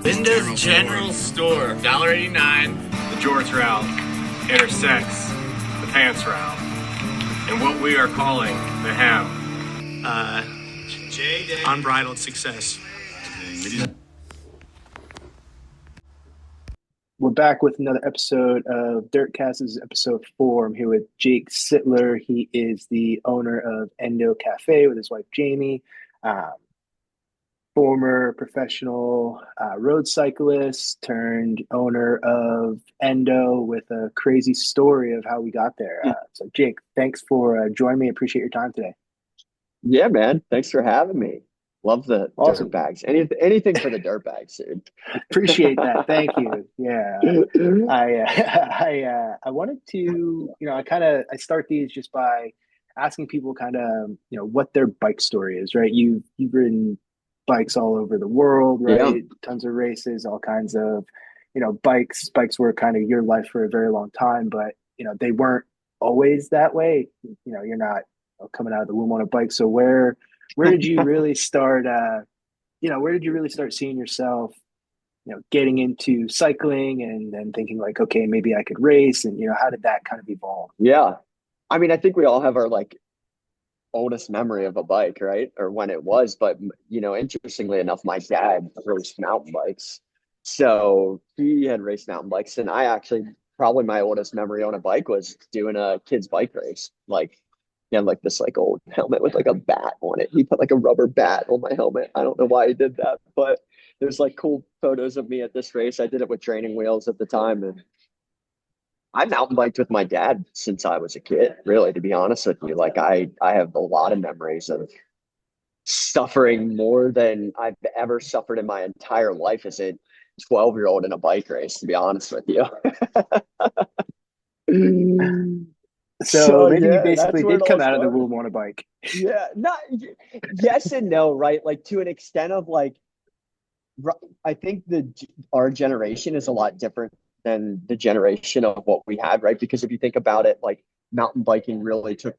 Linda's General Store, $1.89. The jorts route intersects the pants route, and what we are calling the hemp. Unbridled success. We're back with another episode of DIRTCAST. This is episode 4. I'm here with Jake Sitler. He is the owner of Endo Cafe with his wife, Jamie. Former professional road cyclist turned owner of Endo with a crazy story of how we got there. So, Jake, thanks for joining me. I appreciate your time today. Yeah, man. Thanks for having me. Love the Awesome. dirt bags. Anything for the dirt bags, dude. Appreciate that. Thank you. Yeah. I wanted to, I start these just by asking people what their bike story is, right? You've ridden bikes all over the world, right? Yeah. Tons of races, all kinds of, bikes were kind of your life for a very long time, but, they weren't always that way. You're not coming out of the womb on a bike. So where did you really start, where did you really start seeing yourself, getting into cycling and then thinking like, okay, maybe I could race, and, how did that kind of evolve? Yeah. I mean, I think we all have our oldest memory of a bike, right? Or when it was. But, interestingly enough, my dad raced mountain bikes. So he had raced mountain bikes. And I actually, probably my oldest memory on a bike was doing a kid's bike race. He had this old helmet with a bat on it. He put a rubber bat on my helmet. I don't know why he did that, but there's cool photos of me at this race. I did it with training wheels at the time, and I mountain biked with my dad since I was a kid, really, to be honest with you. I have a lot of memories of suffering more than I've ever suffered in my entire life as a 12-year-old in a bike race, to be honest with you. So maybe you yeah, basically that's where did it come all out of the started. womb on a bike. Yeah, not yes and no, right? To an extent of I think our generation is a lot different than the generation of what we had, right? Because if you think about it, mountain biking really took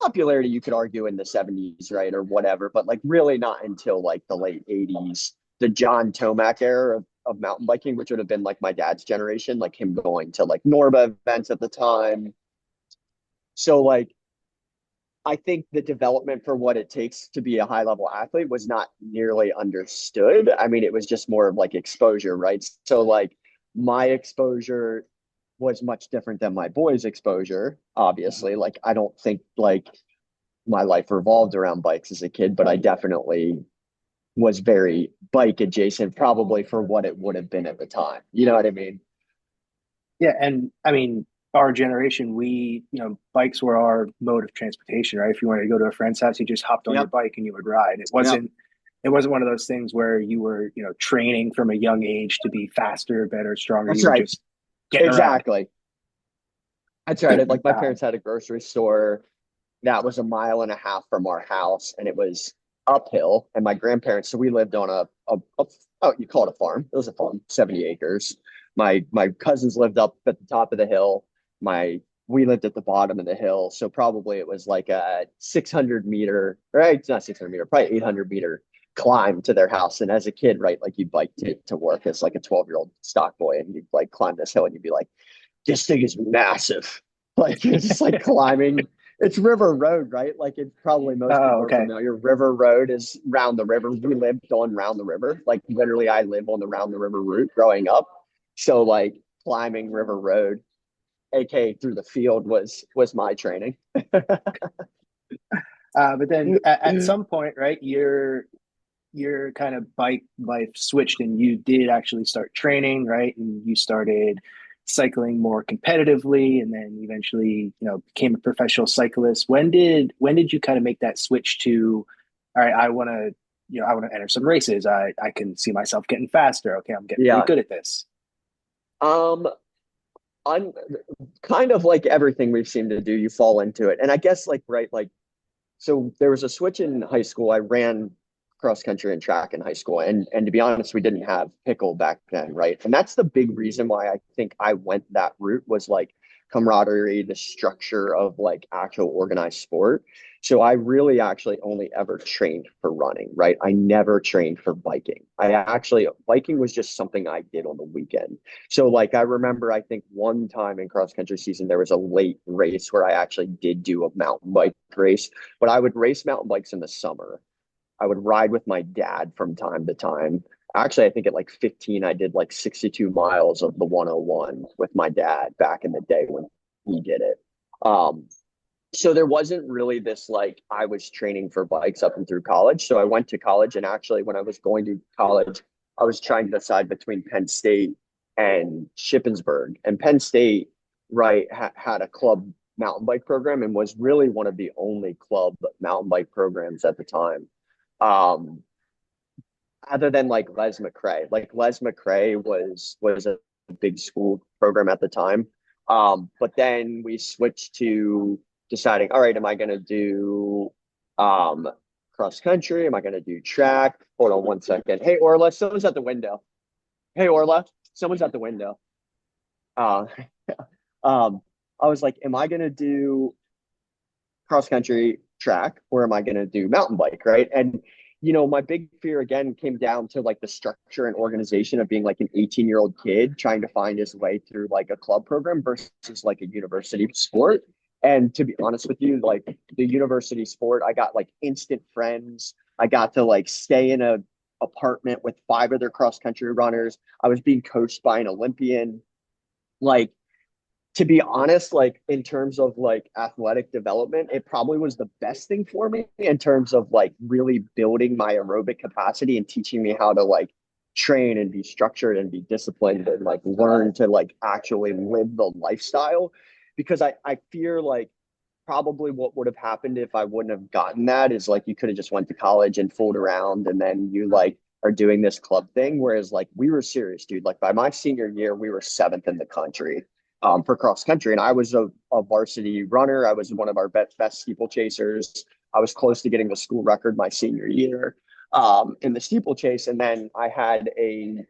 popularity, you could argue, in the 70s, right? Or whatever, but really not until the late 80s, the John Tomac era of mountain biking, which would have been my dad's generation, him going to Norba events at the time. So I think the development for what it takes to be a high level athlete was not nearly understood. I mean, it was just more of exposure, right? So my exposure was much different than my boy's exposure, obviously. I don't think my life revolved around bikes as a kid, but I definitely was very bike adjacent, probably for what it would have been at the time. You know what I mean? Yeah. And I mean, our generation, bikes were our mode of transportation, right? If you wanted to go to a friend's house, you just hopped on your bike and you would ride. It wasn't one of those things where you were, training from a young age to be faster, better, stronger. That's you were right. just getting Exactly. around. That's right. My parents had a grocery store that was 1.5 miles from our house, and it was uphill. And my grandparents, so we lived on you call it a farm. It was a farm, 70 acres. My cousins lived up at the top of the hill. We lived at the bottom of the hill. So probably it was a 600 meter, right? It's not 600 meter, probably 800 meter climb to their house. And as a kid, right, you biked to work as a 12-year-old stock boy, and you'd climb this hill and you'd be like, this thing is massive. You're just climbing. It's River Road, right? It's probably most people are familiar. River Road is round the river. We lived on round the river. Literally, I live on the round the river route growing up. So climbing River Road, aka through the field, was my training. But then at some point, right, your kind of bike life switched, and you did actually start training, right? And you started cycling more competitively, and then eventually, became a professional cyclist. When did you kind of make that switch to, all right, I want to enter some races. I can see myself getting faster. Okay, I'm getting pretty good at this. I'm kind of like everything we've seemed to do, you fall into it. And I guess so there was a switch in high school. I ran cross country and track in high school. And to be honest, we didn't have pickle back then, right? And that's the big reason why I think I went that route, was camaraderie, the structure of like actual organized sport. So I really actually only ever trained for running, right? I never trained for biking. Biking was just something I did on the weekend. So like I remember, I think one time in cross country season, there was a late race where I actually did do a mountain bike race, but I would race mountain bikes in the summer. I would ride with my dad from time to time. Actually, I think at like 15, I did like 62 miles of the 101 with my dad back in the day when he did it. Um, so there wasn't really this like I was training for bikes up and through college. So I went to college, and actually when I was going to college, I was trying to decide between Penn State and Shippensburg. And Penn State, right, had a club mountain bike program and was really one of the only club mountain bike programs at the time. Um, Other than like Les McRae, like Les McRae was a big school program at the time. But then we switched to deciding, all right, am I going to do cross country? Am I going to do track? Hold on one second. Hey, Orla, someone's at the window. Hey, Orla, someone's at the window. Uh, I was like, am I going to do cross country, track, or am I going to do mountain bike? Right. And, my big fear again came down to like the structure and organization of being like an 18-year-old kid trying to find his way through like a club program versus like a university sport. And to be honest with you, like the university sport, I got like instant friends. I got to like stay in a apartment with 5 other cross country runners. I was being coached by an Olympian. Like, to be honest, like in terms of like athletic development, it probably was the best thing for me in terms of like really building my aerobic capacity and teaching me how to like train and be structured and be disciplined and like learn to like actually live the lifestyle. Because I fear like probably what would have happened if I wouldn't have gotten that is like you could have just went to college and fooled around and then you like are doing this club thing. Whereas like we were serious, dude. Like by my senior year, we were 7th in the country for cross country. And I was a varsity runner. I was one of our best steeplechasers. I was close to getting the school record my senior year in the steeplechase. And then I had a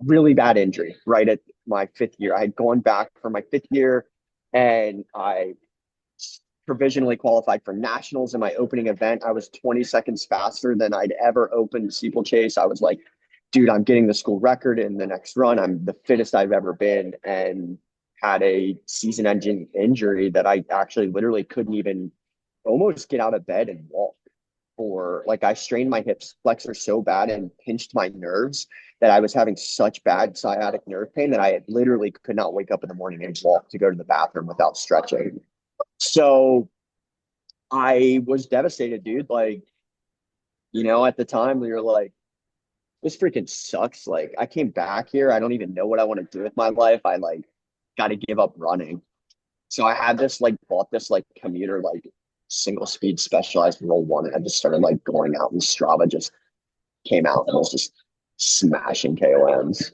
really bad injury right at my 5th year. I had gone back for my 5th year and I provisionally qualified for nationals in my opening event. I was 20 seconds faster than I'd ever opened steeplechase. I was like, dude, I'm getting the school record in the next run. I'm the fittest I've ever been, and had a season-ending injury that I actually literally couldn't even almost get out of bed and walk. Or like I strained my hip flexor so bad and pinched my nerves that I was having such bad sciatic nerve pain that I literally could not wake up in the morning and walk to go to the bathroom without stretching. So I was devastated, dude. Like, at the time we were like, this freaking sucks. Like I came back here. I don't even know what I want to do with my life. I like got to give up running. So I had this like bought this like commuter like single speed specialized roll one. And I just started like going out and Strava just came out and was just smashing KOMs.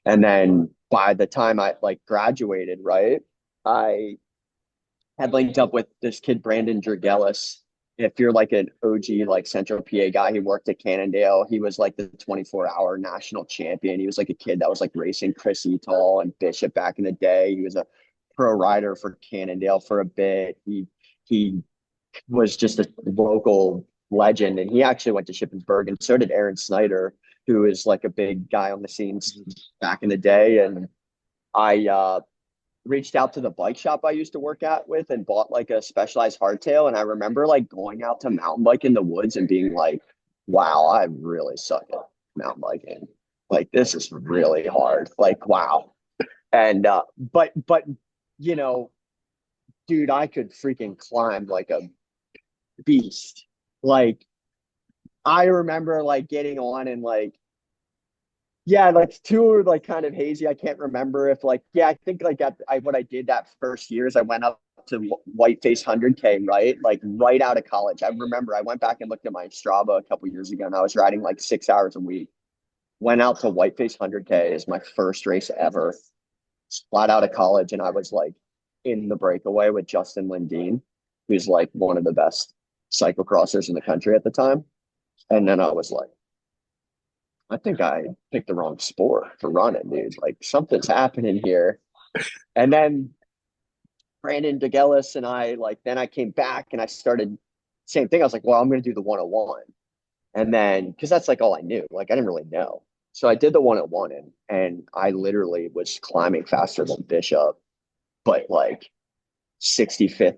And then by the time I like graduated, right, I had linked up with this kid, Brandon Dragelis. If you're like an OG, like Central PA guy, he worked at Cannondale. He was like the 24-hour national champion. He was like a kid that was like racing Chris Etall and Bishop back in the day. He was a pro rider for Cannondale for a bit. He was just a local legend, and he actually went to Shippensburg, and so did Aaron Snyder, who is like a big guy on the scenes back in the day. And I reached out to the bike shop I used to work at with and bought like a specialized hardtail. And I remember like going out to mountain bike in the woods and being like, wow, I really suck at mountain biking. Like this is really hard. Like, wow. And but dude, I could freaking climb like a beast. Like I remember like getting on and like like two were like kind of hazy. I can't remember if like I think like what I did that first year is I went up to Whiteface 100K, right? Like right out of college. I remember I went back and looked at my Strava a couple years ago and I was riding like 6 hours a week. Went out to Whiteface 100K is my first race ever. Flat out of college, and I was like in the breakaway with Justin Lindeen, who's like one of the best cyclocrossers in the country at the time. And then I was like, I think I picked the wrong sport for running, dude. Like something's happening here. And then Brandon DeGellis and I, like, then I came back and I started same thing. I was like, well, I'm going to do the 101. And then, because that's like all I knew, like I didn't really know. So I did the 101 and I literally was climbing faster than Bishop, but like 65th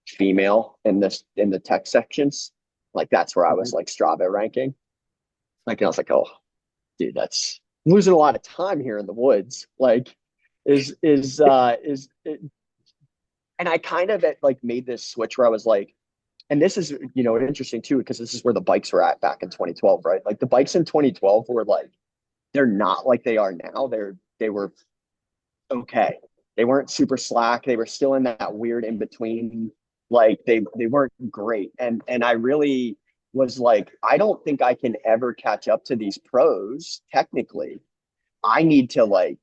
female in the tech sections. Like that's where I was like Strava ranking. Like, and I was like, oh, dude, that's I'm losing a lot of time here in the woods. Like, is it, and I kind of like made this switch where I was like, and this is, you know, interesting too, because this is where the bikes were at back in 2012, right? Like the bikes in 2012 were like, they're not like they are now. They were okay. They weren't super slack. They were still in that weird in between. Like they weren't great. And I really was like, I don't think I can ever catch up to these pros technically. I need to like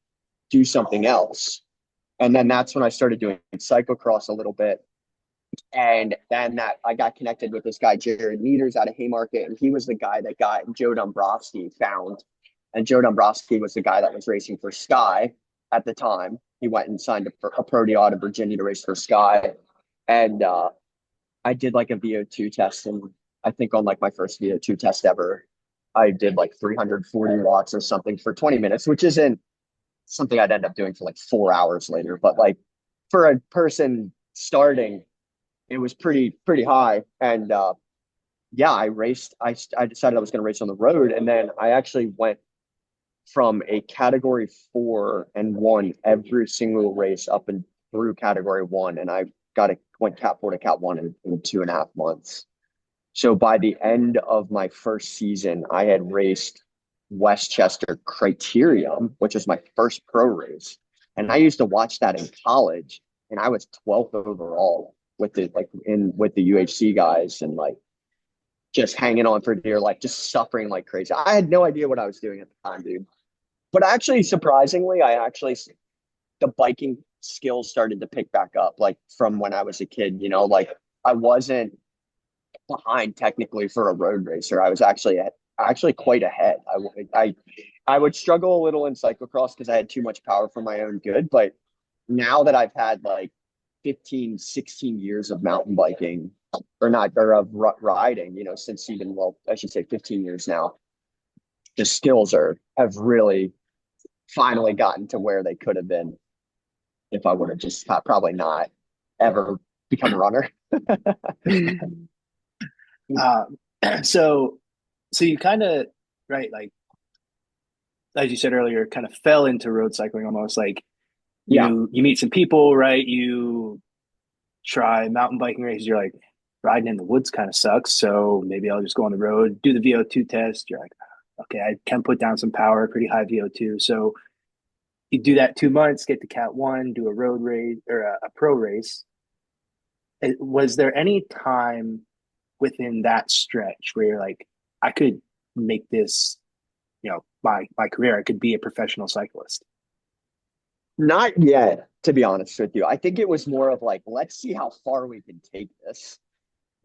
do something else. And then that's when I started doing cyclocross a little bit. And then that I got connected with this guy, Jared Meters out of Haymarket, and he was the guy that got Joe Dombrowski found. And Joe Dombrowski was the guy that was racing for Sky at the time. He went and signed a pro deal out of Virginia to race for Sky. And I did like a VO2 test. And I think on like my first VO2 test ever, I did like 340 watts or something for 20 minutes, which isn't something I'd end up doing for like 4 hours later. But like for a person starting, it was pretty high. And yeah, I raced. I decided I was going to race on the road, and then I actually went from a category 4 and won every single race up and through category 1, and I went cat 4 to cat 1 in 2.5 months. So by the end of my first season, I had raced Westchester Criterium, which was my first pro race, and I used to watch that in college, and I was 12th overall with the UHC guys, and like just hanging on for dear life, just suffering like crazy. I had no idea what I was doing at the time, dude. But actually, surprisingly, the biking skills started to pick back up, like from when I was a kid. You know, like I wasn't behind technically for a road racer. I was actually quite ahead. I would struggle a little in cyclocross because I had too much power for my own good. But now that I've had like 15, 16 years of mountain biking or of riding, you know, since even, well, I should say 15 years now, the skills have really finally gotten to where they could have been if I would have just probably not ever become a runner. So you kind of, right, like as you said earlier, kind of fell into road cycling almost. Like you meet some people, right? You try mountain biking races. You're like, riding in the woods kind of sucks, so maybe I'll just go on the road, do the VO2 test. You're like, okay, I can put down some power, pretty high VO2. So you do that 2 months, get to cat 1, do a road race or a pro race. Was there any time within that stretch where you're like, I could make this, you know, my career, I could be a professional cyclist? Not yet, to be honest with you. I think it was more of like, let's see how far we can take this,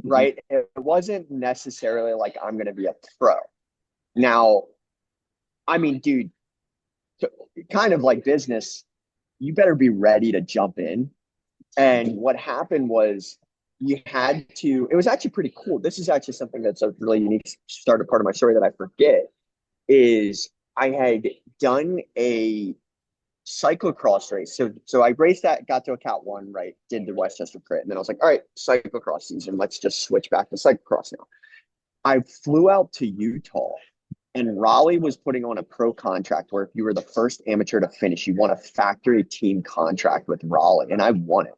right? It wasn't necessarily like I'm going to be a pro. Now, I mean, dude, kind of like business, you better be ready to jump in. And what happened was it was actually pretty cool. This is actually something that's a really unique started part of my story that I forget is I had done a cyclocross race. So I raced that, got to a cat 1, right? Did the Westchester Crit. And then I was like, all right, cyclocross season. Let's just switch back to cyclocross now. I flew out to Utah, and Raleigh was putting on a pro contract where if you were the first amateur to finish, you won a factory team contract with Raleigh. And I won it.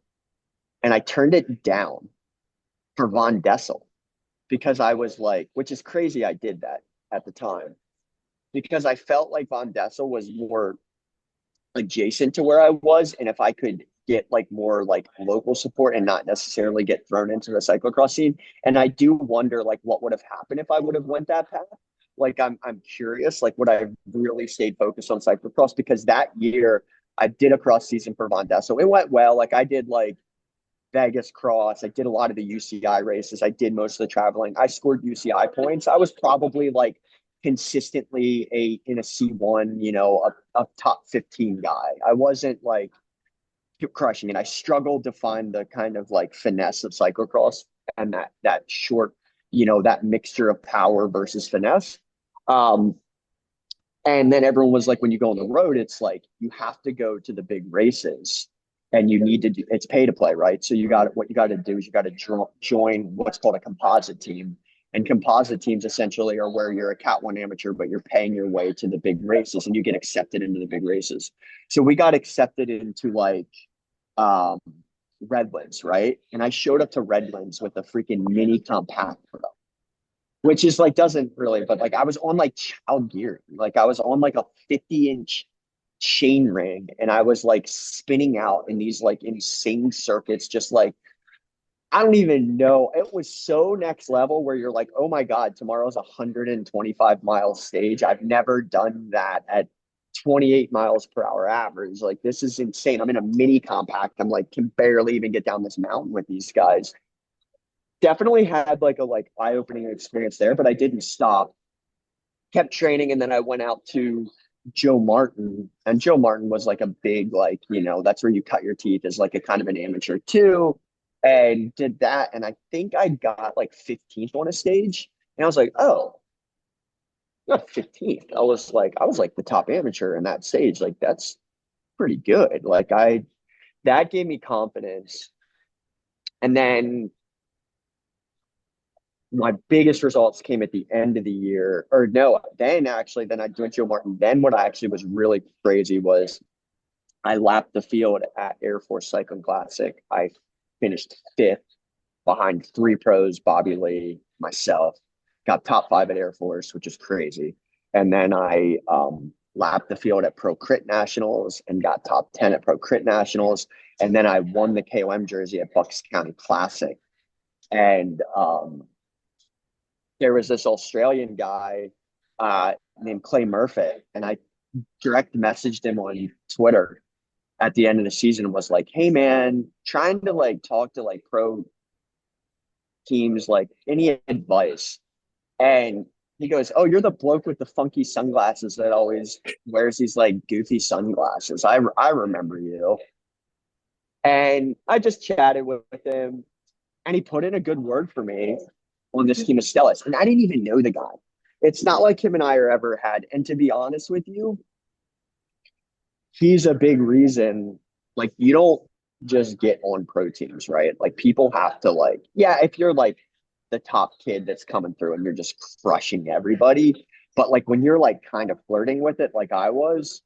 And I turned it down for Von Dessel because I was like, which is crazy I did that at the time, because I felt like Von Dessel was more adjacent to where I was. And if I could get like more like local support and not necessarily get thrown into the cyclocross scene. And I do wonder like what would have happened if I would have went that path. Like I'm curious, like would I have really stayed focused on cyclocross? Because that year I did a cross season for Von Dessel. It went well. Like I did like Vegas cross. I did a lot of the UCI races. I did most of the traveling. I scored UCI points. I was probably like consistently in a C1, you know, a top 15 guy. I wasn't like crushing it. I struggled to find the kind of like finesse of cyclocross and that short, that mixture of power versus finesse. Um, and then everyone was like, when you go on the road, it's like you have to go to the big races and you need to do it's pay to play, right? So what you got to do is you got to join what's called a composite team. And composite teams essentially are where you're a Cat 1 amateur, but you're paying your way to the big races and you get accepted into the big races. So we got accepted into like um, Redlands, right? And I showed up to Redlands with a freaking mini compact pro, which is like doesn't really, but like I was on like child gear, like I was on like a 50-inch chain ring, and I was like spinning out in these like insane circuits, just like I don't even know. It was so next level where you're like, oh my God, tomorrow's a 125-mile stage. I've never done that at 28 miles per hour average. Like, this is insane. I'm in a mini compact. I'm like, can barely even get down this mountain with these guys. Definitely had like a eye-opening experience there, but I didn't stop. Kept training, and then I went out to Joe Martin, and Joe Martin was like a big, like, that's where you cut your teeth as like a kind of an amateur too. And did that, and I think I got like 15th on a stage, and I was like, oh, not 15th. I was like the top amateur in that stage. Like, that's pretty good. Like, that gave me confidence. And then my biggest results came at the end of the year, or no, then I went Joe Martin. Then what I actually was really crazy was I lapped the field at Air Force Cycling Classic. I finished 5th behind 3 pros, Bobby Lee, myself, got top 5 at Air Force, which is crazy. And then I lapped the field at Pro Crit Nationals and got top 10 at Pro Crit Nationals. And then I won the KOM jersey at Bucks County Classic. And there was this Australian guy named Clay Murphy, and I direct messaged him on Twitter at the end of the season and was like, hey man, trying to like talk to like pro teams, like any advice. And he goes, oh, you're the bloke with the funky sunglasses that always wears these like goofy sunglasses. I remember you. And I just chatted with him, and he put in a good word for me on this team of Stellis. And I didn't even know the guy. It's not like him and I are ever had. And to be honest with you, he's a big reason. Like, you don't just get on pro teams, right? Like, people have to like, yeah, if you're like the top kid that's coming through and you're just crushing everybody, but like when you're like kind of flirting with it like I was,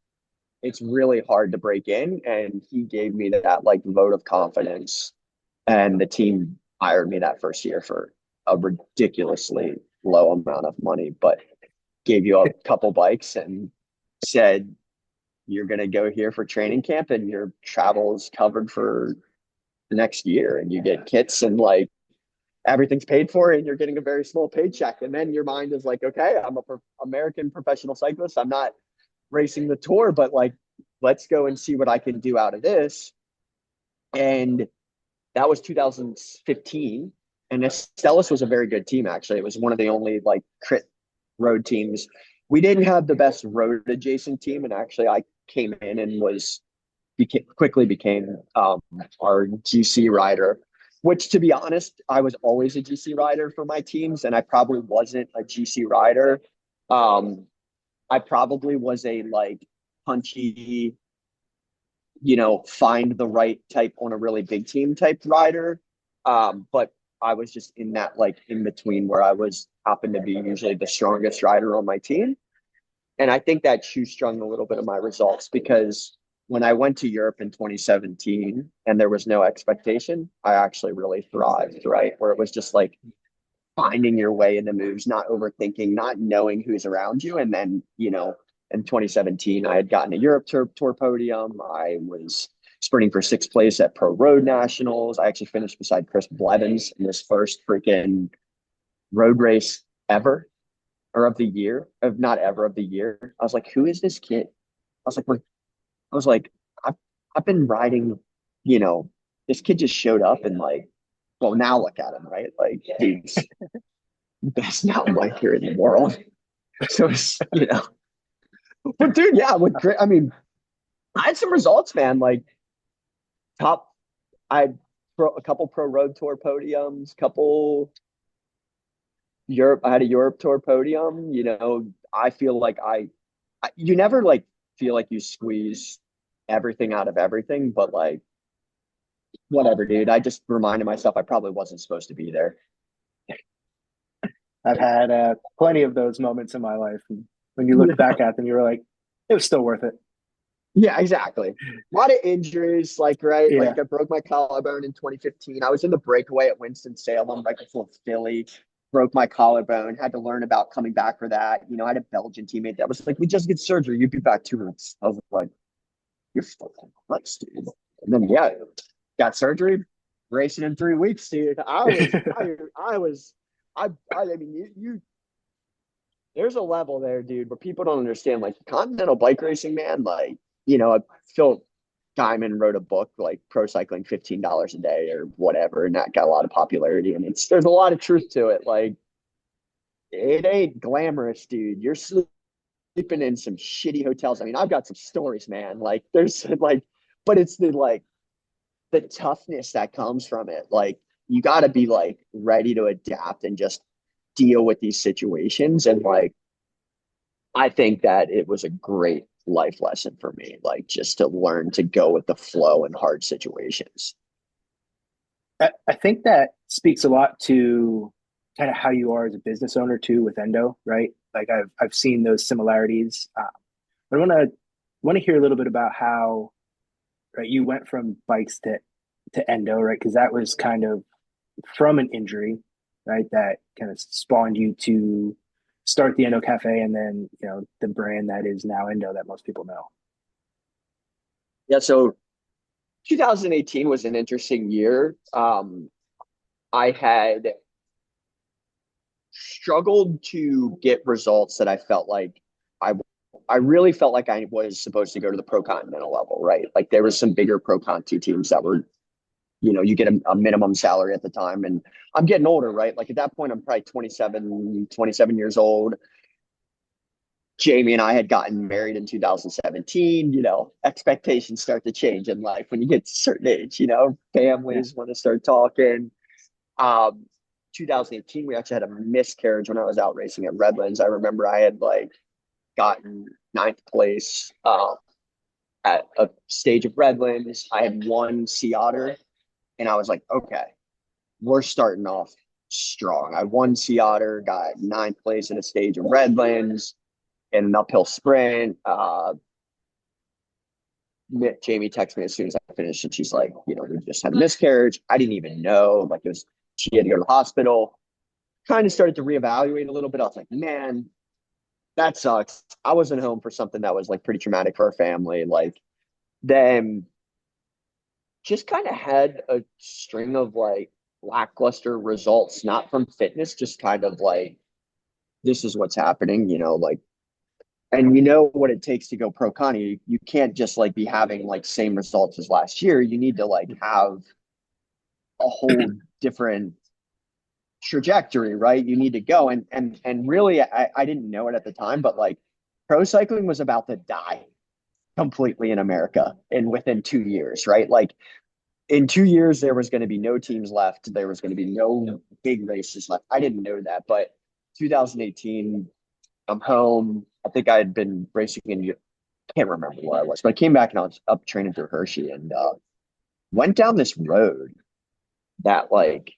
it's really hard to break in. And he gave me that like vote of confidence, and the team hired me that first year for a ridiculously low amount of money, but gave you a couple bikes and said, you're going to go here for training camp and your travel is covered for the next year, and you get kits and like everything's paid for, and you're getting a very small paycheck. And then your mind is like, okay, I'm American professional cyclist. I'm not racing the tour, but like, let's go and see what I can do out of this. And that was 2015. And Stellis was a very good team, actually. It was one of the only like crit road teams. We didn't have the best road adjacent team, and actually I came in and quickly became our GC rider, which, to be honest, I was always a GC rider for my teams, and I probably wasn't a GC rider. I probably was a like punchy, find the right type on a really big team type rider. But I was just in that like in between where I happened to be usually the strongest rider on my team. And I think that shoestrung a little bit of my results, because when I went to Europe in 2017 and there was no expectation, I actually really thrived, right? Where it was just like finding your way in the moves, not overthinking, not knowing who's around you. And then, in 2017, I had gotten a Europe tour podium. I was sprinting for 6th place at Pro Road Nationals. I actually finished beside Chris Blevins in this first freaking road race ever, or of the year, not ever, of the year. I was like, who is this kid? I've been riding, this kid just showed up, and like, well, now look at him, right? Like, he's the best mountain biker in the world. So it's, but dude, yeah, with great, I mean, I had some results, man. Like, top. I had a couple pro road tour podiums, couple Europe. I had a Europe tour podium. You know, I feel like you never like feel like you squeeze everything out of everything, but like whatever, dude. I just reminded myself I probably wasn't supposed to be there. I've had plenty of those moments in my life. And when you look back at them, you were like, it was still worth it. Yeah, exactly. A lot of injuries, like, right? Yeah. Like, I broke my collarbone in 2015. I was in the breakaway at Winston-Salem right before Philly. Broke my collarbone, had to learn about coming back for that. You know, I had a Belgian teammate that was like, we just get surgery. You'd be back 2 weeks. I was like, you're fucking nuts, dude. And then, yeah, got surgery, racing in 3 weeks, dude. I mean, there's a level there, dude, where people don't understand. Like, continental bike racing, man, like, you know, Phil Diamond wrote a book like Pro Cycling $15 a day or whatever, and that got a lot of popularity. And there's a lot of truth to it. Like, it ain't glamorous, dude. You're sleeping in some shitty hotels. I mean, I've got some stories, man. Like, there's like, but it's the toughness that comes from it. Like, you got to be like ready to adapt and just deal with these situations. And like, I think that it was a great life lesson for me, like just to learn to go with the flow in hard situations. I think that speaks a lot to kind of how you are as a business owner too with Endo, right? Like I've seen those similarities. But I want to hear a little bit about how, right, you went from bikes to Endo, right? Because that was kind of from an injury, right? That kind of spawned you to start the Endo Cafe and then, you know, the brand that is now Endo that most people know. Yeah, so 2018 was an interesting year. I had struggled to get results that I felt like I I really felt like I was supposed to go to the pro continental level, right? Like there was some bigger pro conti teams that were, you know, you get a minimum salary at the time. And I'm getting older, right? Like at that point, I'm probably 27 years old. Jamie and I had gotten married in 2017. You know, expectations start to change in life when you get to a certain age. You know, families want to start talking. Um, 2018, we actually had a miscarriage when I was out racing at Redlands. I remember I had like gotten ninth place at a stage of Redlands. I had one sea otter, and I was like, okay, we're starting off strong. I won sea otter, got ninth place in a stage of Redlands in an uphill sprint. Jamie texted me as soon as I finished, and she's like, you know, we just had a miscarriage. I didn't even know. Like it was, she had to go to the hospital. Kind of started to reevaluate a little bit. I was like, man, that sucks. I wasn't home for something that was like pretty traumatic for our family. Like then just kind of had a string of like lackluster results, not from fitness, just kind of like, this is what's happening, you know, like, and you know what it takes to go pro conti. You can't just like be having like same results as last year. You need to like have a whole different trajectory, right? You need to go. And really I didn't know it at the time, but like pro cycling was about to die completely in America and within 2 years, right? Like in 2 years there was going to be no teams left. There was going to be no big races left. I didn't know that, but 2018, I'm home. I think I had been racing in, I can't remember where I was, but I came back and I was up training through Hershey and went down this road that like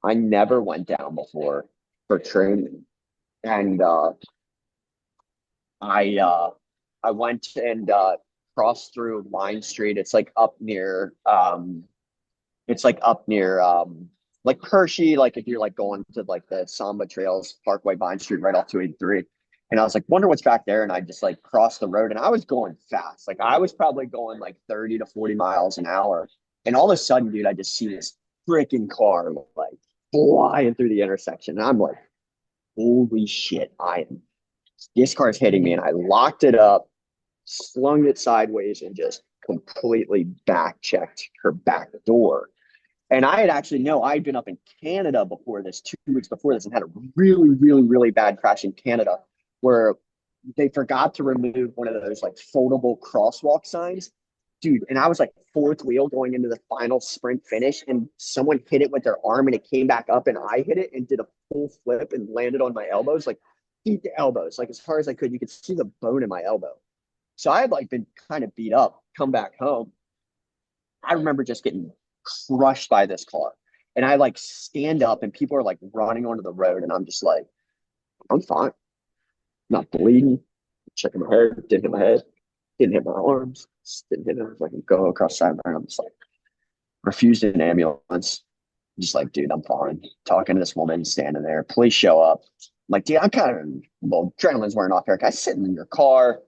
I never went down before for training. And I went and crossed through Line Street. It's like up near like Hershey, like if you're like going to like the Samba Trails, Parkway, Vine Street, right off 283. And I was like, wonder what's back there. And I just like crossed the road and I was going fast. Like I was probably going like 30 to 40 miles an hour. And all of a sudden, dude, I just see this freaking car like flying through the intersection. And I'm like, holy shit, this car's hitting me. And I locked it up, slung it sideways, and just completely back checked her back door. And I had actually, no, I'd been up in Canada before this, 2 weeks before this, and had a really, really, really bad crash in Canada where they forgot to remove one of those like foldable crosswalk signs. dude, and I was like fourth wheel going into the final sprint finish, and someone hit it with their arm, and it came back up, and I hit it and did a full flip and landed on my elbows, like deep elbows, like as far as I could. You could see the bone in my elbow. So I had like been kind of beat up, come back home. I remember just getting crushed by this car. And I like stand up and people are like running onto the road. And I'm just like, I'm fine. Not bleeding. Checking my head. Didn't hit my head. Didn't hit my arms. Didn't hit it. Like go across the side. And I'm just like, refused an ambulance. Just like, dude, I'm fine. Talking to this woman standing there. Police show up. I'm like, dude, I'm kind of, well, adrenaline's wearing off, Eric. I sit in your car,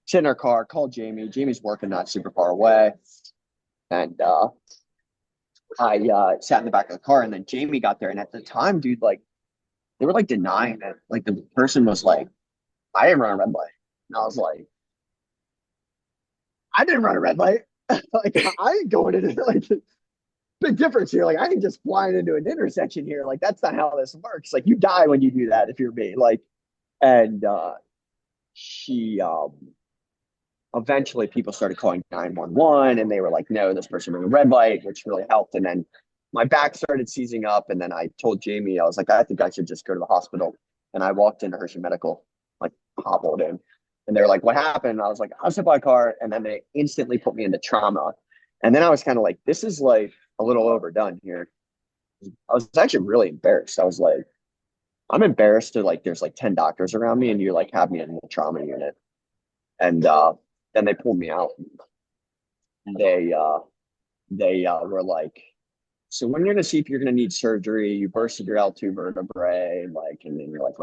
sit in our car, call Jamie. Jamie's working not super far away. And I sat in the back of the car, and then Jamie got there. And at the time, dude, like they were like denying it. Like the person was like, I didn't run a red light. And I was like, I didn't run a red light. Like I ain't going into like big difference here. Like I ain't just flying into an intersection here. Like that's not how this works. Like you die when you do that if you're me. Like, and she eventually people started calling 911 and they were like, no, this person ran a red light, which really helped. And then my back started seizing up. And then I told Jamie, I was like, I think I should just go to the hospital. And I walked into Hershey Medical, like hobbled in. And they were like, what happened? And I was like, I was hit by a car. And then they instantly put me into trauma. And then I was kind of like, this is like a little overdone here. I was actually really embarrassed. I was like, I'm embarrassed to like, there's like 10 doctors around me and you like have me in the trauma unit. And then they pulled me out. They were like, so when you're gonna see if you're gonna need surgery, you bursted your L2 vertebrae, like, and then you're like,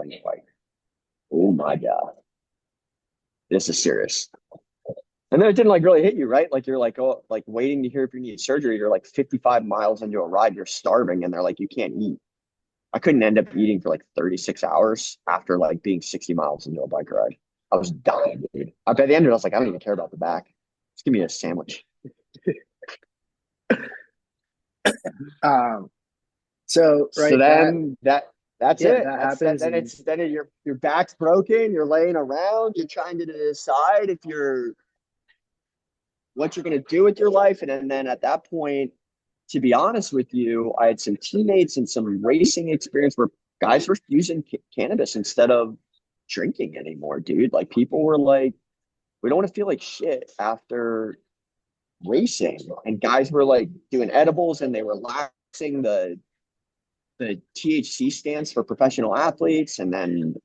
oh my God, this is serious. And then it didn't like really hit you, right? Like you're like, oh, like waiting to hear if you need surgery. You're like 55 miles into a ride, you're starving, and they're like, you can't eat. I couldn't end up eating for like 36 hours after like being 60 miles into a bike ride. I was dying, dude. By the end of it, I was like, I don't even care about the back. Just give me a sandwich. So right. So then that's yeah, it. that That's, happens. then your back's broken. You're laying around. You're trying to decide if what you're gonna do with your life. And then at that point, to be honest with you, I had some teammates and some racing experience where guys were using cannabis instead of drinking anymore, dude. Like people were like, we don't want to feel like shit after racing. And guys were like doing edibles and they were relaxing. The THC stands for professional athletes. And then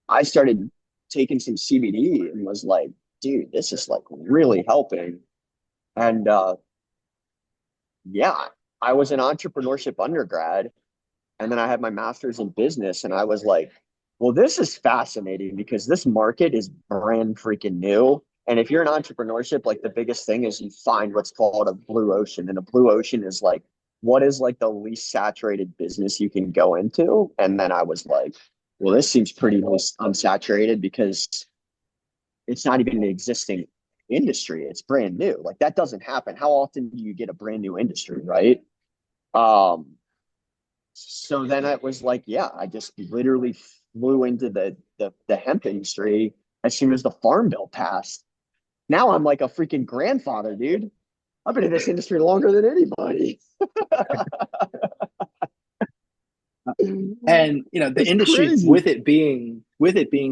I started taking some CBD and was like, dude, this is like really helping. And yeah, I was an entrepreneurship undergrad. And then I had my master's in business. And I was like, well, this is fascinating because this market is brand freaking new. And if you're in entrepreneurship, like the biggest thing is you find what's called a blue ocean. And a blue ocean is like, what is like the least saturated business you can go into? And then I was like, well, this seems pretty unsaturated because it's not even an existing industry. It's brand new. Like that doesn't happen. How often do you get a brand new industry, right? So then it was like, yeah, I just literally flew into the hemp industry as soon as the Farm Bill passed. Now I'm like a freaking grandfather, dude. I've been in this industry longer than anybody. And you know, the It's industry crazy. with it being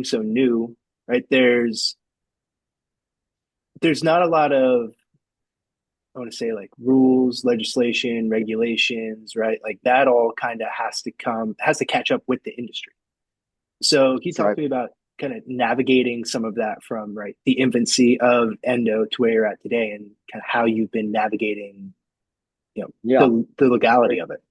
so new, right? There's not a lot of, I want to say, like rules, legislation, regulations, right? Like that all kind of has to catch up with the industry. So can you talk Right. to me about kind of navigating some of that from right the infancy of Endo to where you're at today, and kind of how you've been navigating, you know, Yeah. the legality of it?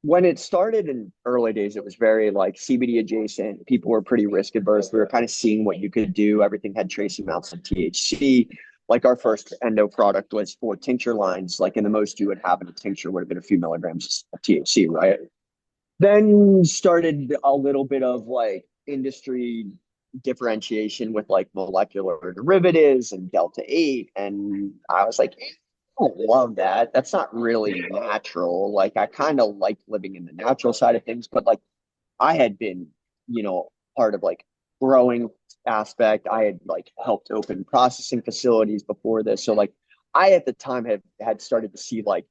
When it started in early days, it was very like CBD adjacent. People were pretty risk adverse. We were kind of seeing what you could do. Everything had trace amounts of THC. Like our first endo product was for tincture lines. Like in the most you would have in a tincture would have been a few milligrams of THC, right? Then started a little bit of like industry differentiation with like molecular derivatives and delta 8. And I was like, I don't love that. That's not really natural. Like I kind of like living in the natural side of things, but like I had been, part of like growing aspect. I had like helped open processing facilities before this. So like I at the time had started to see like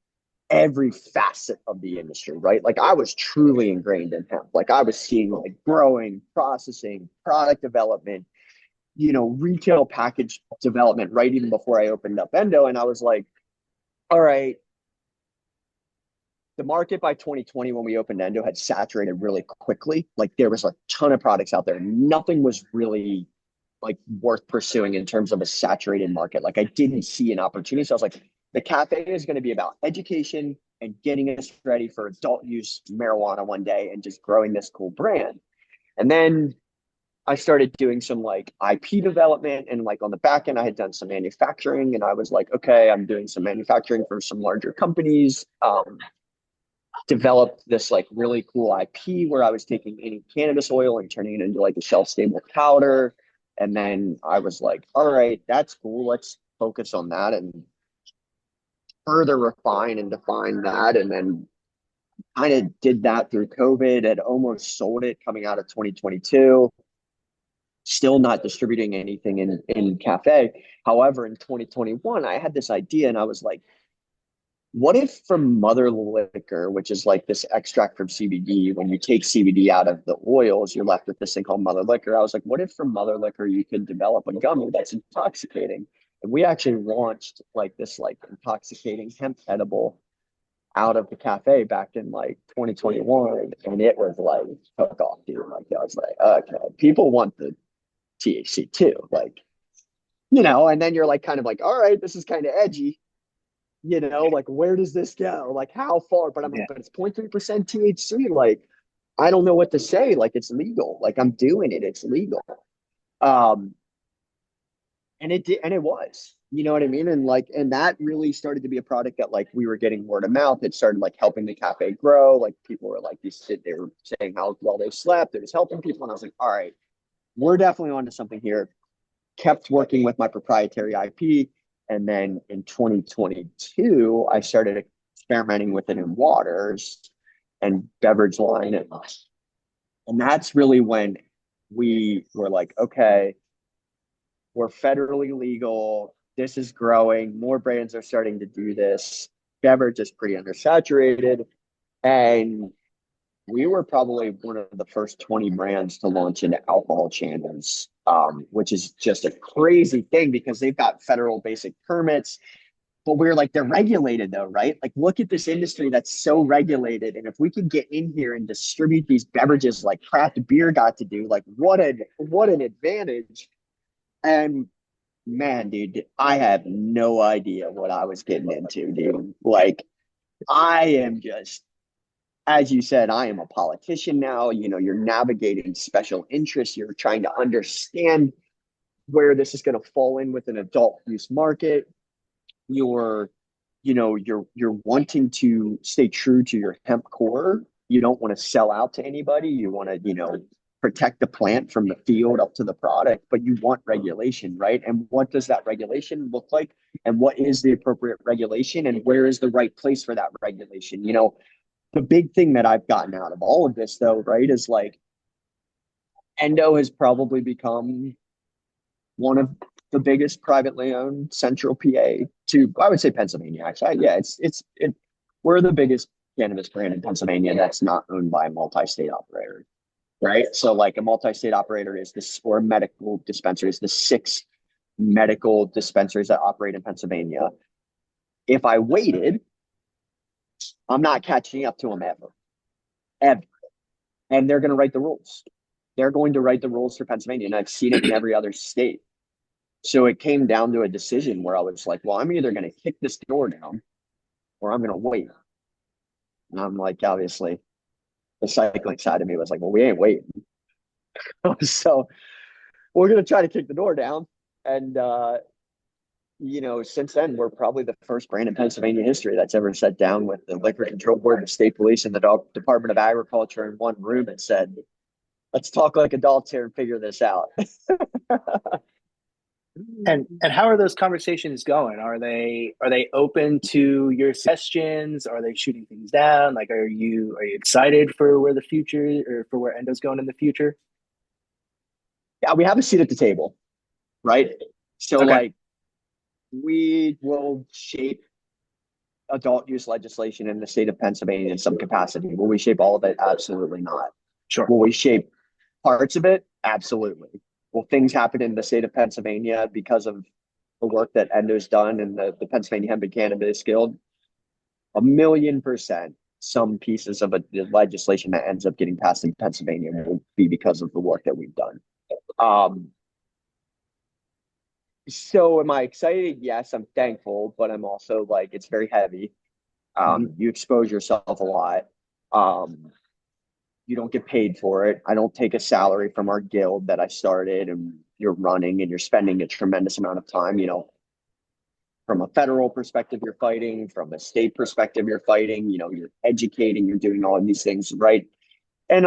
every facet of the industry, right? Like I was truly ingrained in hemp. Like I was seeing like growing, processing, product development, retail package development right even before I opened up Endo. And I was like, all right, the market by 2020 when we opened Endo had saturated really quickly. Like there was a ton of products out there. Nothing was really like worth pursuing in terms of a saturated market. Like I didn't see an opportunity. So I was like, the cafe is going to be about education and getting us ready for adult use marijuana one day and just growing this cool brand. And then I started doing some like IP development, and like on the back end, I had done some manufacturing, and I was like, okay, I'm doing some manufacturing for some larger companies. Developed this like really cool IP where I was taking any cannabis oil and turning it into like a shelf stable powder. And then I was like, all right, that's cool. Let's focus on that and further refine and define that. And then kind of did that through COVID, had almost sold it coming out of 2022, still not distributing anything in cafe. However, in 2021, I had this idea and I was like, what if from mother liquor, which is like this extract from CBD, when you take CBD out of the oils, you're left with this thing called mother liquor. I was like, what if from mother liquor you could develop a gummy that's intoxicating? And we actually launched like this like intoxicating hemp edible out of the cafe back in like 2021, and it was like took off, dude. Like I was like, okay, people want the THC too, like, and then you're like kind of like, all right, this is kind of edgy. Like where does this go? Like how far? But I'm like, but it's 0.3% THC. Like, I don't know what to say. Like it's legal. Like I'm doing it. It's legal. And it did, and it was, you know what I mean? And that really started to be a product that like we were getting word of mouth. It started like helping the cafe grow. Like people were like, they were saying how well they slept. It was helping people. And I was like, all right, we're definitely onto something here. Kept working with my proprietary IP. And then in 2022, I started experimenting with it in waters and beverage line. And that's really when we were like, okay, we're federally legal. This is growing. More brands are starting to do this. Beverage is pretty undersaturated. And we were probably one of the first 20 brands to launch into alcohol channels, which is just a crazy thing because they've got federal basic permits. But we're like, they're regulated though, right? Like, look at this industry that's so regulated. And if we could get in here and distribute these beverages like craft beer got to do, like what an advantage. And man, dude, I have no idea what I was getting into, dude. Like, I am just, as you said, I am a politician now. You're navigating special interests. You're trying to understand where this is going to fall in with an adult use market. You're wanting to stay true to your hemp core. You don't want to sell out to anybody. You want to, protect the plant from the field up to the product, but you want regulation, right? And what does that regulation look like? And what is the appropriate regulation? And where is the right place for that regulation? The big thing that I've gotten out of all of this, though, right, is like Endo has probably become one of the biggest privately owned central PA to, I would say, Pennsylvania. Actually, yeah, we're the biggest cannabis brand in Pennsylvania that's not owned by a multi-state operator, right? So, like a multi-state operator is this, or medical dispensary is the 6 medical dispensaries that operate in Pennsylvania. If I waited, I'm not catching up to them ever. And they're going to write the rules. They're going to write the rules for Pennsylvania. And I've seen it in every other state. So it came down to a decision where I was like, well, I'm either going to kick this door down or I'm going to wait. And I'm like, obviously, the cycling side of me was like, well, we ain't waiting. So we're going to try to kick the door down. And, since then, we're probably the first brand in Pennsylvania history that's ever sat down with the Liquor Control Board, the state police, and the Department of Agriculture in one room and said, let's talk like adults here and figure this out. And how are those conversations going? Are they open to your suggestions? Are they shooting things down? Like, are you excited for where the future, or for where Endo's going in the future? Yeah, we have a seat at the table, right? So Okay. like, we will shape adult use legislation in the state of Pennsylvania in some capacity. Will we shape all of it? Absolutely not. Sure. Will we shape parts of it? Absolutely. Will things happen in the state of Pennsylvania because of the work that Endo's done and the Pennsylvania Hemp and Cannabis Guild? 1,000,000%. Some pieces of the legislation that ends up getting passed in Pennsylvania will be because of the work that we've done. So am I excited? Yes, I'm thankful, but I'm also like, it's very heavy. You expose yourself a lot. You don't get paid for it. I don't take a salary from our guild that I started, and you're running and you're spending a tremendous amount of time, from a federal perspective, you're fighting, from a state perspective, you're fighting, you're educating, you're doing all of these things, right? And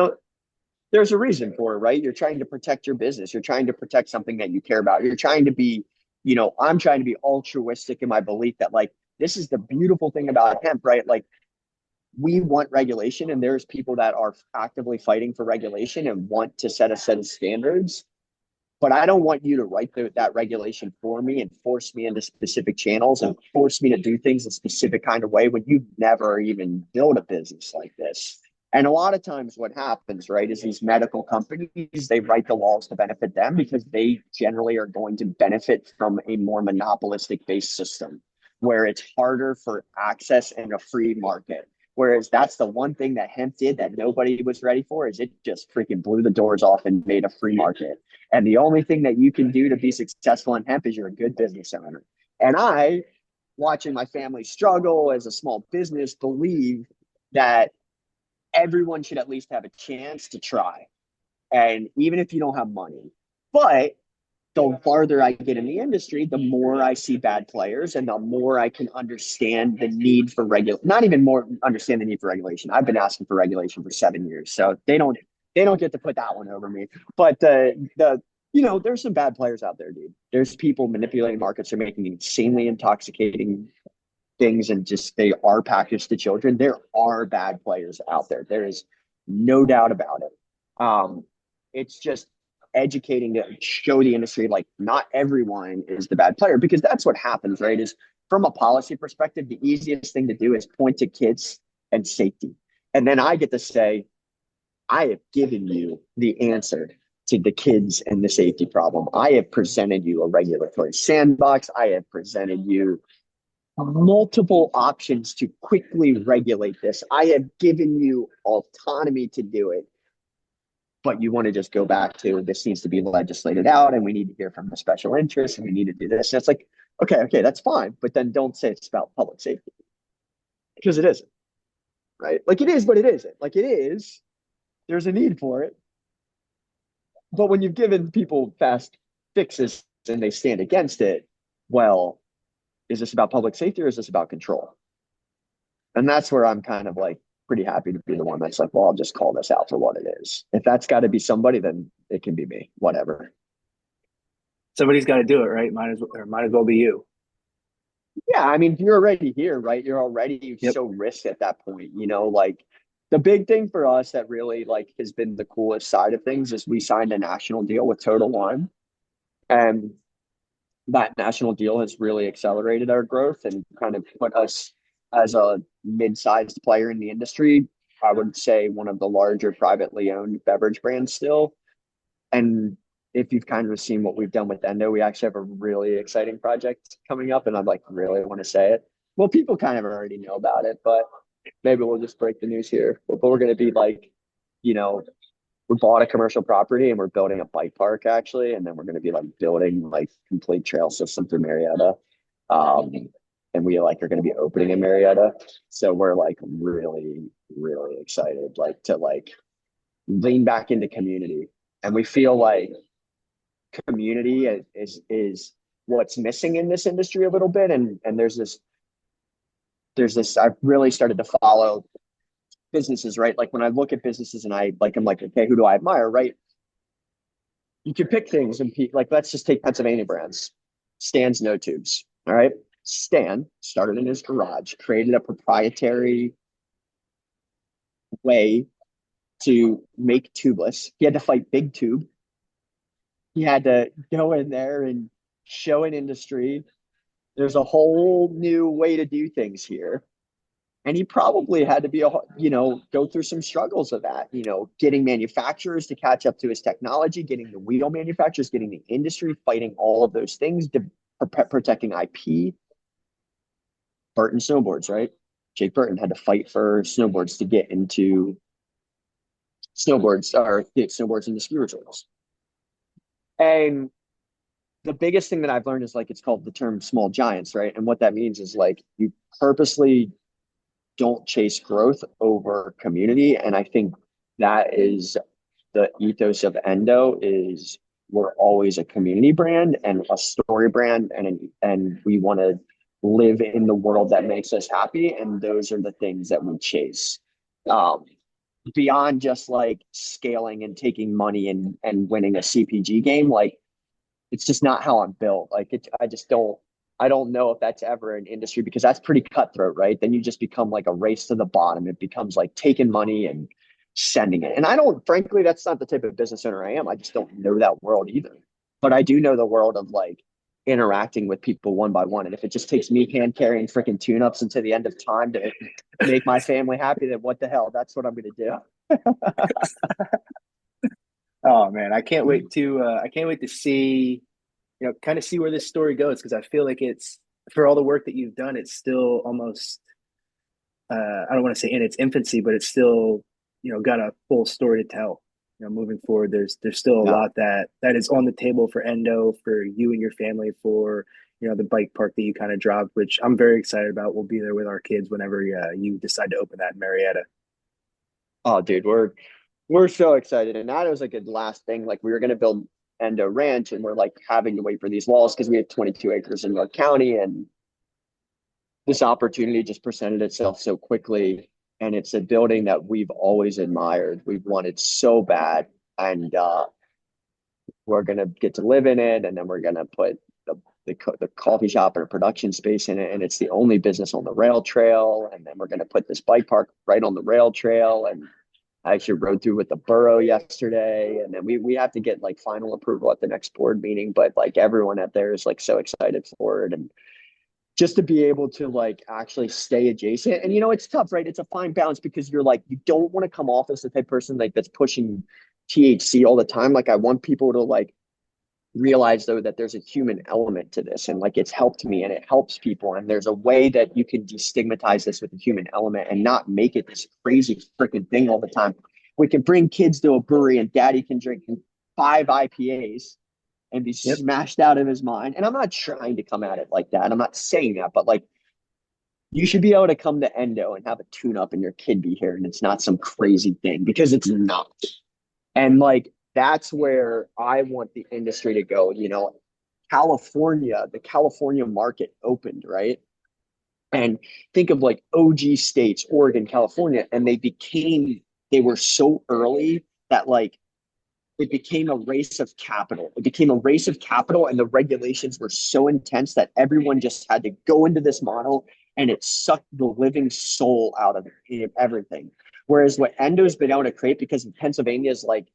there's a reason for it, right? You're trying to protect your business. You're trying to protect something that you care about. You're trying to be, I'm trying to be altruistic in my belief that like, this is the beautiful thing about hemp, right? Like, we want regulation, and there's people that are actively fighting for regulation and want to set a set of standards. But I don't want you to write that regulation for me and force me into specific channels and force me to do things a specific kind of way when you've never even built a business like this. And a lot of times what happens, right, is these medical companies, they write the laws to benefit them because they generally are going to benefit from a more monopolistic based system where it's harder for access and a free market. Whereas that's the one thing that hemp did that nobody was ready for, is it just freaking blew the doors off and made a free market. And the only thing that you can do to be successful in hemp is you're a good business owner. And I, watching my family struggle as a small business, believe that everyone should at least have a chance to try. And even if you don't have money, but the farther I get in the industry, the more I see bad players and the more I can understand the need for not even more understand the need for regulation. I've been asking for regulation for 7 years, so they don't get to put that one over me. But there's some bad players out there, dude. There's people manipulating markets or making insanely intoxicating things, and just they are packaged to children. There are bad players out there. There is no doubt about it. It's just educating to show the industry like not everyone is the bad player, because that's what happens, right? Is from a policy perspective, the easiest thing to do is point to kids and safety. And then I get to say, I have given you the answer to the kids and the safety problem. I have presented you a regulatory sandbox. I have presented you multiple options to quickly regulate this. I have given you autonomy to do it. But you want to just go back to this needs to be legislated out, and we need to hear from the special interests, and we need to do this. And it's like, okay, that's fine. But then don't say it's about public safety, because it isn't, right? Like it is, but it isn't. Like it is, there's a need for it. But when you've given people fast fixes and they stand against it, well, is this about public safety or is this about control? And that's where I'm kind of like, pretty happy to be the one that's like, well, I'll just call this out for what it is. If that's got to be somebody, then it can be me, whatever. Somebody's got to do it, right? Might as well be you. Yeah, I mean, you're already here, right? You're already so risk at that point, like the big thing for us that really like has been the coolest side of things is we signed a national deal with Total Wine. And that national deal has really accelerated our growth and kind of put us as a mid-sized player in the industry. I would say one of the larger privately owned beverage brands still. And if you've kind of seen what we've done with Endo, we actually have a really exciting project coming up, and I'd like really want to say it. Well, people kind of already know about it, but maybe we'll just break the news here. But we're going to be like, we bought a commercial property and we're building a bike park actually, and then we're going to be like building like complete trail system through Marietta. And we like are going to be opening in Marietta. So we're like really, really excited like to like lean back into community. And we feel like community is what's missing in this industry a little bit. And there's this, I've really started to follow businesses, right? Like when I look at businesses and I'm like, okay, who do I admire, right? You can pick things and like, let's just take Pennsylvania brands. Stan's No Tubes, all right? Stan started in his garage, created a proprietary way to make tubeless. He had to fight Big Tube. He had to go in there and show an industry There's a whole new way to do things here. And he probably had to be go through some struggles of that, getting manufacturers to catch up to his technology, getting the wheel manufacturers, getting the industry, fighting all of those things, protecting IP. Burton snowboards, right? Jake Burton had to fight for snowboards to get into snowboards into ski resorts. And the biggest thing that I've learned is like it's called the term small giants, right? And what that means is like you purposely don't chase growth over community. And I think that is the ethos of Endo is we're always a community brand and a story brand and we want to live in the world that makes us happy. And those are the things that we chase. Beyond just like scaling and taking money and winning a CPG game, like it's just not how I'm built. I don't know if that's ever an industry because that's pretty cutthroat, right? Then you just become like a race to the bottom. It becomes like taking money and sending it. And frankly, that's not the type of business owner I am. I just don't know that world either. But I do know the world of like interacting with people one by one. And if it just takes me hand carrying freaking tune-ups until the end of time to make my family happy, then what the hell? That's what I'm going to do. Oh man, I can't wait to see, kind of see where this story goes because I feel like it's for all the work that you've done, it's still almost I don't want to say in its infancy, but it's still, got a full story to tell. Moving forward, there's still a lot that is on the table for Endo, for you and your family, for the bike park that you kind of dropped, which I'm very excited about. We'll be there with our kids whenever you decide to open that in Marietta. Oh, dude, we're so excited. And that was like a last thing. Like we were gonna build Endo Ranch and we're like having to wait for these walls because we have 22 acres in York County and this opportunity just presented itself so quickly. And it's a building that we've always admired. We've wanted so bad. And we're gonna get to live in it, and then we're gonna put the coffee shop and a production space in it, and it's the only business on the rail trail. And then we're gonna put this bike park right on the rail trail. And I actually rode through with the borough yesterday, and then we have to get like final approval at the next board meeting. But like everyone out there is like so excited for it, and just to be able to like actually stay adjacent. And it's tough, right? It's a fine balance because you're like you don't want to come off as the type of person like that's pushing THC all the time. Like I want people to like realize though that there's a human element to this and like it's helped me and it helps people and there's a way that you can destigmatize this with a human element and not make it this crazy freaking thing all the time. We can bring kids to a brewery and daddy can drink 5 IPAs and be smashed out of his mind. And I'm not trying to come at it like that. I'm not saying that, but like you should be able to come to Endo and have a tune up and your kid be here and it's not some crazy thing because it's not. And like that's where I want the industry to go. The California market opened, right? And think of like OG states, Oregon, California, and they were so early that like it became a race of capital. It became a race of capital, and the regulations were so intense that everyone just had to go into this model and it sucked the living soul out of everything. Whereas what Endo's been able to create, because Pennsylvania is like,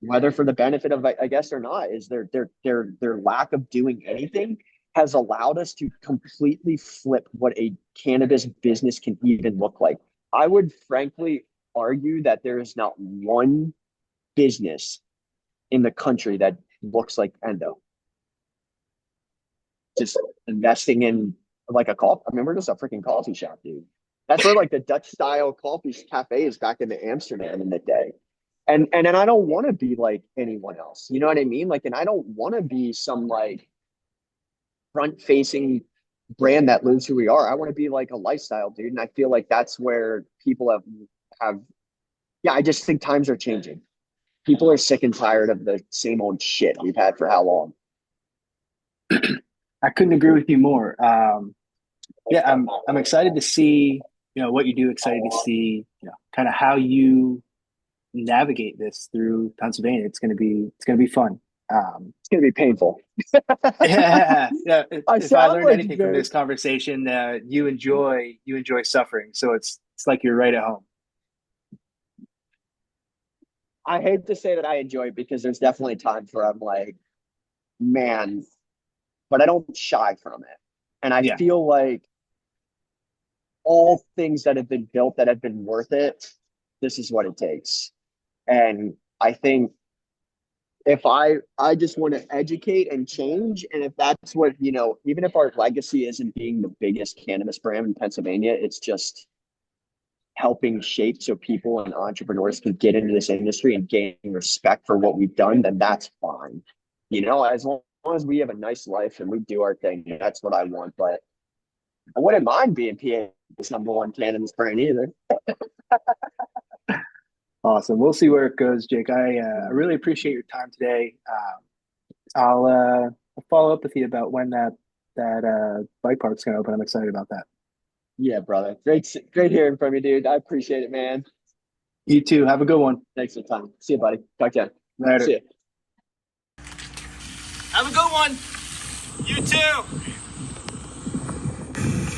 whether for the benefit of I guess or not, is their lack of doing anything has allowed us to completely flip what a cannabis business can even look like. I would frankly argue that there is not one business in the country that looks like Endo. Just investing in like a coffee. I mean, we're just a freaking coffee shop, dude. That's where like the Dutch style coffee cafe is back in Amsterdam in the day. And then I don't want to be like anyone else. You know what I mean? Like, and I don't want to be some like front facing brand that lives who we are. I want to be like a lifestyle dude. And I feel like that's where people have yeah, I just think times are changing. People are sick and tired of the same old shit we've had for how long? I couldn't agree with you more. Yeah, I'm excited to see, what you do, excited to see, kind of how you navigate this through Pennsylvania. It's gonna be fun. It's gonna be painful. Yeah. If I learned like anything from this conversation, you enjoy suffering. So it's like you're right at home. I hate to say that I enjoy it because there's definitely times where I'm like, man, but I don't shy from it. And I Yeah. feel like all things that have been built that have been worth it, this is what it takes. And I think if I just want to educate and change, and if that's what, you know, even if our legacy isn't being the biggest cannabis brand in Pennsylvania, it's just helping shape so people and entrepreneurs can get into this industry and gain respect for what we've done, then that's fine. You know, as long as we have a nice life and we do our thing, that's what I want. But I wouldn't mind being PA's #1 cannabis brand either. Awesome. We'll see where it goes, Jake. I really appreciate your time today. I'll follow up with you about when that bike park's going to open. I'm excited about that. Yeah, brother. Great hearing from you, dude. I appreciate it, man. You too. Have a good one. Thanks for the time. See you, buddy. Talk to you. Later. See you. Have a good one. You too.